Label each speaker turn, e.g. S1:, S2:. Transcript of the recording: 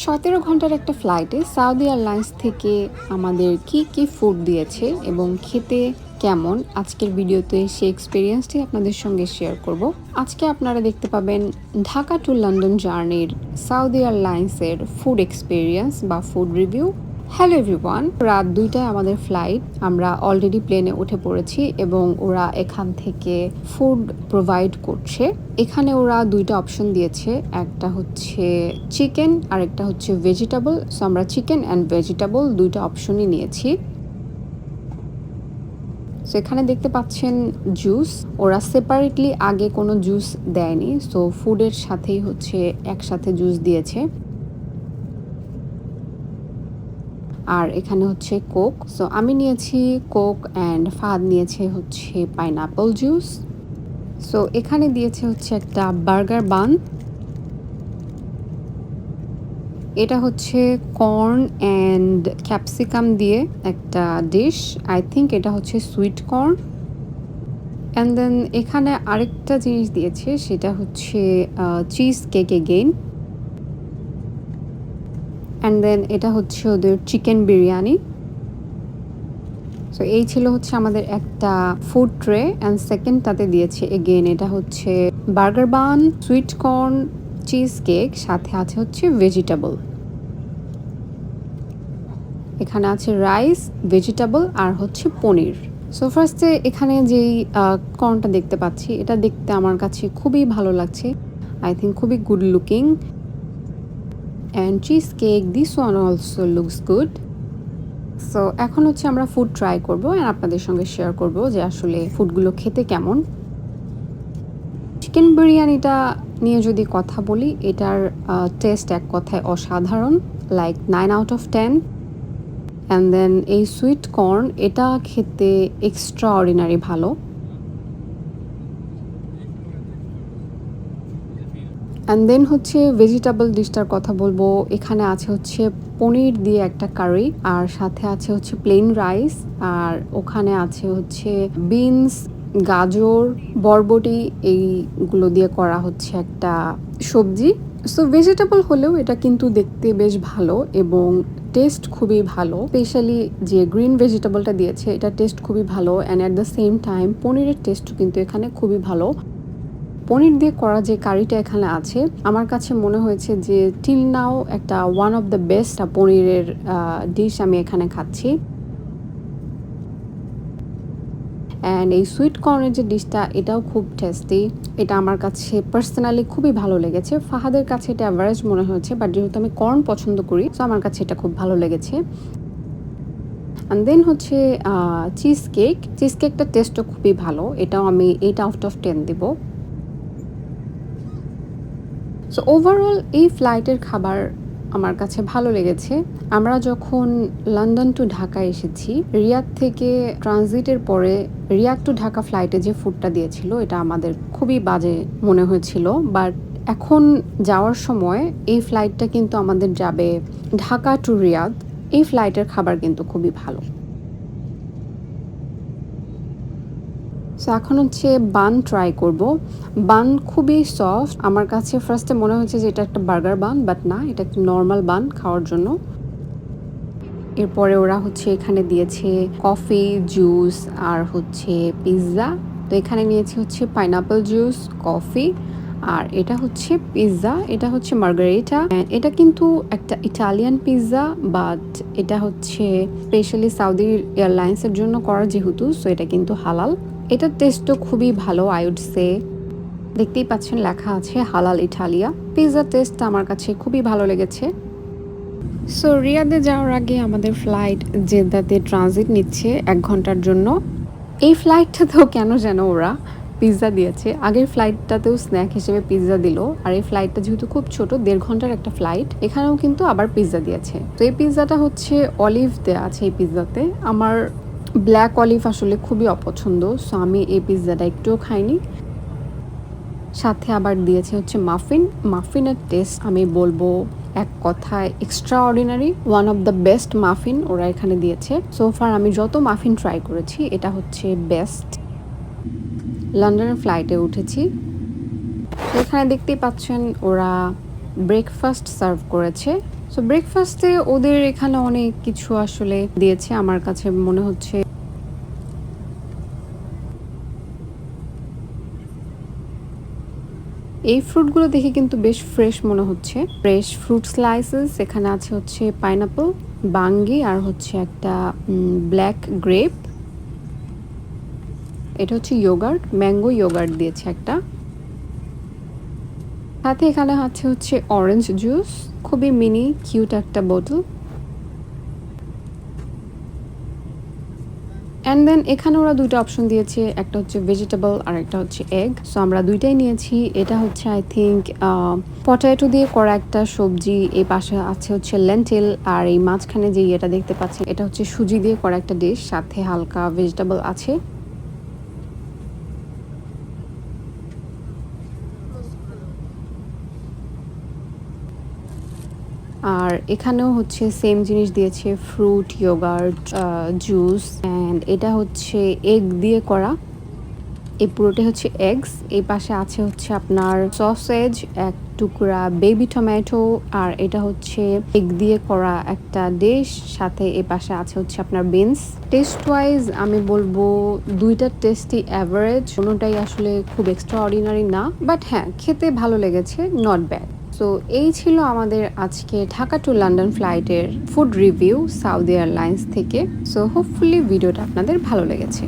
S1: 17 ঘন্টার একটা ফ্লাইটে সাউদি এয়ারলাইন্স থেকে আমাদের কি কি ফুড দিয়েছে এবং খেতে কেমন আজকের ভিডিওতে সেই এক্সপিরিয়েন্সটি আপনাদের সঙ্গে শেয়ার করব। আজকে আপনারা দেখতে পাবেন ঢাকা টু লন্ডন জার্নির সাউদি এয়ারলাইন্সের ফুড এক্সপিরিয়েন্স বা ফুড রিভিউ। হ্যালো এভরিওয়ান, রাত 2টায় আমাদের ফ্লাইট। আমরা অলরেডি প্লেনে উঠে পড়েছি এবং ওরা এখান থেকে ফুড প্রোভাইড করছে। এখানে ওরা দুইটা অপশন দিয়েছে, একটা হচ্ছে চিকেন আর একটা হচ্ছে ভেজিটেবল। সো আমরা চিকেন অ্যান্ড ভেজিটেবল দুইটা অপশনই নিয়েছি। সো এখানে দেখতে পাচ্ছেন জুস, ওরা সেপারেটলি আগে কোনো জুস দেয়নি, সো ফুডের সাথেই হচ্ছে একসাথে জুস দিয়েছে। আর এখানে হচ্ছে কোক। সো আমি নিয়েছি কোক অ্যান্ড ফাহাদ নিয়েছে হচ্ছে পাইনাপল জুস। সো এখানে দিয়েছে হচ্ছে একটা বার্গার বান। এটা হচ্ছে কর্ন অ্যান্ড ক্যাপসিকাম দিয়ে একটা ডিশ। আই থিঙ্ক এটা হচ্ছে সুইট কর্ন। অ্যান্ড দেন এখানে আরেকটা জিনিস দিয়েছে, সেটা হচ্ছে cheese cake again. And then এটা হচ্ছে ওদের চিকেন বিরিয়ানি। সো এই ছিল হচ্ছে আমাদের একটা ফুড ট্রে। অ্যান্ড সেকেন্ডটাতে দিয়েছে এগেইন এটা হচ্ছে বার্গার বান, সুইট কর্ন, চিজ কেক, সাথে আছে হচ্ছে ভেজিটেবল। এখানে আছে রাইস, ভেজিটেবল আর হচ্ছে পনির। সো ফার্স্টে এখানে যেই কর্নটা দেখতে পাচ্ছি, এটা দেখতে আমার কাছে খুবই ভালো লাগছে। আই থিঙ্ক খুবই good looking. And cheese cake, this one also looks good. So এখন হচ্ছে আমরা ফুড ট্রাই করবো অ্যান্ড আপনাদের সঙ্গে শেয়ার করব যে আসলে ফুডগুলো খেতে কেমন। চিকেন বিরিয়ানিটা নিয়ে যদি কথা বলি, এটার টেস্ট এক কথায় অসাধারণ, like 9 out of 10। And then এই সুইট কর্ন, এটা খেতে এক্সট্রা অর্ডিনারি ভালো। অ্যান্ড দেন হচ্ছে ভেজিটেবল ডিশটার কথা বলবো। এখানে আছে হচ্ছে পনির দিয়ে একটা কারি, আর সাথে আছে হচ্ছে প্লেন রাইস, আর ওখানে আছে হচ্ছে বিনস, গাজর, বরবটি, এইগুলো দিয়ে করা হচ্ছে একটা সবজি। সো ভেজিটেবল হলেও এটা কিন্তু দেখতে বেশ ভালো এবং টেস্ট খুবই ভালো। স্পেশালি যে গ্রিন ভেজিটেবলটা দিয়েছে, এটা টেস্ট খুবই ভালো। And at the same time পনিরের টেস্টও কিন্তু এখানে খুবই ভালো। পনির দিয়ে করা যে কারিটা এখানে আছে, আমার কাছে মনে হয়েছে যে টিল নাও একটা ওয়ান অফ দ্য বেস্ট পনিরের ডিশ আমি এখানে খাচ্ছি। অ্যান্ড এই সুইট কর্নের যে ডিশটা, এটাও খুব টেস্টি। এটা আমার কাছে পার্সোনালি খুবই ভালো লেগেছে। ফাহাদের কাছে এটা অ্যাভারেজ মনে হয়েছে, বাট যেহেতু আমি কর্ন পছন্দ করি, তো আমার কাছে এটা খুব ভালো লেগেছে। অ্যান্ড দেন হচ্ছে চিজ কেক। চিজ কেকটার টেস্টও খুবই ভালো, এটাও আমি 8 আউট অফ 10 দিব। সো ওভারঅল এই ফ্লাইটের খাবার আমার কাছে ভালো লেগেছে। আমরা যখন লন্ডন টু ঢাকা এসেছি, রিয়াদ থেকে ট্রানজিটের পরে রিয়াদ টু ঢাকা ফ্লাইটে যে ফুডটা দিয়েছিল, এটা আমাদের খুবই বাজে মনে হয়েছিল। বাট এখন যাওয়ার সময় এই ফ্লাইটটা কিন্তু আমাদের যাবে ঢাকা টু রিয়াদ, এই ফ্লাইটের খাবার কিন্তু খুবই ভালো। সো এখন হচ্ছে বান ট্রাই করব। বান খুবই সফট। আমার কাছে ফার্স্টে মনে হয়েছে যে এটা একটা বার্গার বান, বাট না, এটা একটা নর্মাল বান খাওয়ার জন্য। এরপরে ওরা হচ্ছে এখানে দিয়েছে কফি, জুস আর হচ্ছে পিৎজা। তো এখানে নিয়েছি হচ্ছে পাইনাপল জুস, কফি, আর এটা হচ্ছে পিৎজা। এটা হচ্ছে মার্গারিটা। এটা কিন্তু একটা ইটালিয়ান পিৎজা, বাট এটা হচ্ছে স্পেশালি সাউদি এয়ারলাইন্সের জন্য করা যেহেতু, সো এটা কিন্তু হালাল। এটার টেস্টও খুবই ভালো, আই উড সে। দেখতেই পাচ্ছেন লেখা আছে হালাল ইটালিয়া। পিৎজার টেস্টটা আমার কাছে খুবই ভালো লেগেছে। সো রিয়াদে যাওয়ার আগে আমাদের ফ্লাইট জেদ্দাতে ট্রানজিট নিচ্ছে 1 ঘন্টার জন্য। এই ফ্লাইটটাতেও কেন যেন ওরা পিৎজা দিয়েছে। আগের ফ্লাইটটাতেও স্ন্যাক হিসেবে পিৎজা দিল, আর এই ফ্লাইটটা যেহেতু খুব ছোট, 1.5 ঘন্টার একটা ফ্লাইট, এখানেও কিন্তু আবার পিৎজা দিয়েছে। তো এই পিৎজাটা হচ্ছে অলিভ দেওয়া আছে এই পিৎজাতে। আমার ব্ল্যাক অলিভ আসলে খুবই অপছন্দ, সো আমি এই পিৎজাটা একটুও খাইনি। সাথে আবার দিয়েছে হচ্ছে মাফিন। মাফিনের টেস্ট আমি বলবো এক কথায় extra ordinary, one of the best muffin ওরা এখানে দিয়েছে। সো ফার আমি যত মাফিন ট্রাই করেছি, এটা হচ্ছে বেস্ট। লন্ডনের ফ্লাইটে উঠেছি, এখানে দেখতেই পাচ্ছেন ওরা ব্রেকফাস্ট সার্ভ করেছে। সো ব্রেকফাস্টে ওদের এখানে অনেক কিছু আসলে দিয়েছে আমার কাছে মনে হচ্ছে এই ফ্রুটগুলো দেখে কিন্তু বেশ ফ্রেশ মনে হচ্ছে। ফ্রেশ ফ্রুট স্লাইসেস এখানে আছে হচ্ছে পাইনাপল, বাঙ্গি আর হচ্ছে একটা ব্ল্যাক গ্রেপ। এটা হচ্ছে ইয়োগার্ট, ম্যাঙ্গো ইয়োগার্ট দিয়েছে একটা। সাথে এখানে আছে হচ্ছে অরেঞ্জ জুস, খুবই মিনি কিউট একটা বোতল। অ্যান্ড দেন এখানে ওরা দুইটা অপশন দিয়েছে, একটা হচ্ছে ভেজিটেবল আর একটা হচ্ছে এগ। সো আমরা দুইটাই নিয়েছি। এটা হচ্ছে আই থিঙ্ক পটেটো দিয়ে করা একটা সবজি, এই পাশে আছে হচ্ছে লেন্টিল, আর এই মাঝখানে যে ইয়েটা দেখতে পাচ্ছেন এটা হচ্ছে সুজি দিয়ে করা একটা ডিশ, সাথে হালকা ভেজিটেবল আছে। আর এখানেও হচ্ছে সেম জিনিস দিয়েছে, ফ্রুট, ইয়োগার্ট, জুস, অ্যান্ড এটা হচ্ছে এগ দিয়ে করা। এই পুরোটাই হচ্ছে এগস। এই পাশে আছে হচ্ছে আপনার সসেজ, এক টুকরা বেবি টমেটো, আর এটা হচ্ছে এগ দিয়ে করা একটা ডিশ, সাথে এই পাশে আছে হচ্ছে আপনার বিনস। টেস্ট ওয়াইজ আমি বলবো দুইটার টেস্টই অ্যাভারেজ, কোনোটাই আসলে খুব এক্সট্রা অর্ডিনারি না, বাট হ্যাঁ খেতে ভালো লেগেছে, নট ব্যাড। সো এই ছিল আমাদের আজকে ঢাকা টু লন্ডন ফ্লাইটের ফুড রিভিউ সাউদি এয়ারলাইন্স থেকে। সো হোপফুলি ভিডিওটা আপনাদের ভালো লেগেছে।